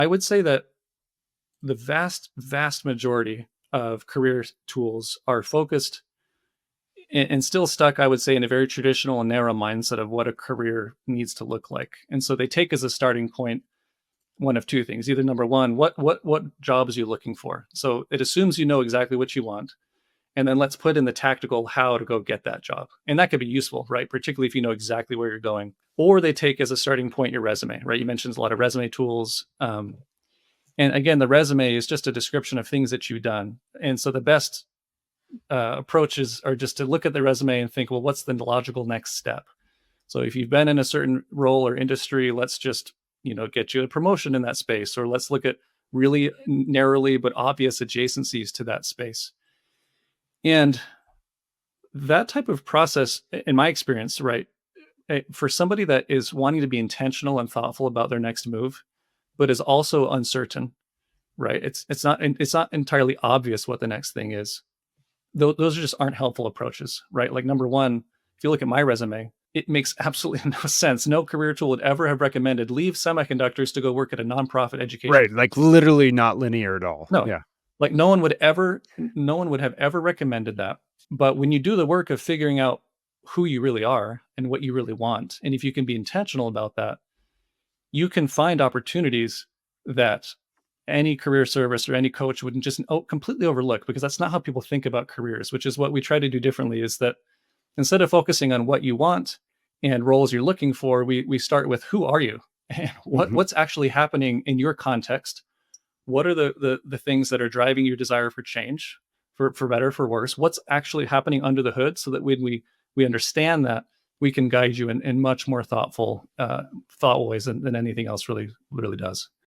I would say that the vast majority of career tools are focused and still stuck, I would say, in a very traditional and narrow mindset of what a career needs to look like. And so they take as a starting point one of two things. Either number one, what jobs are you looking for? So it assumes you know exactly what you want. And then let's put in the tactical how to go get that job. And that could be useful, right? Particularly if you know exactly where you're going. Or they take as a starting point your resume, right? You mentioned a lot of resume tools. And again, the resume is just a description of things that you've done. And so the best approaches are just to look at the resume and think, well, what's the logical next step? So if you've been in a certain role or industry, let's just, get you a promotion in that space, or let's look at really narrowly but obvious adjacencies to that space. And that type of process, in my experience, right, for somebody that is wanting to be intentional and thoughtful about their next move, but is also uncertain, right? It's not entirely obvious what the next thing is. Those just aren't helpful approaches, right? Like number one, if you look at my resume, it makes absolutely no sense. No career tool would ever have recommended leave semiconductors to go work at a nonprofit education. Right. Like literally not linear at all. No. Yeah. Like no one would have ever recommended that. But when you do the work of figuring out who you really are and what you really want, and if you can be intentional about that, you can find opportunities that any career service or any coach wouldn't just completely overlook, because that's not how people think about careers, which is what we try to do differently. Is that instead of focusing on what you want and roles you're looking for, we start with who are you and what's actually happening in your context. What are the things that are driving your desire for change, for better, for worse? What's actually happening under the hood, so that when we understand that, we can guide you in much more thoughtful ways than anything else really does.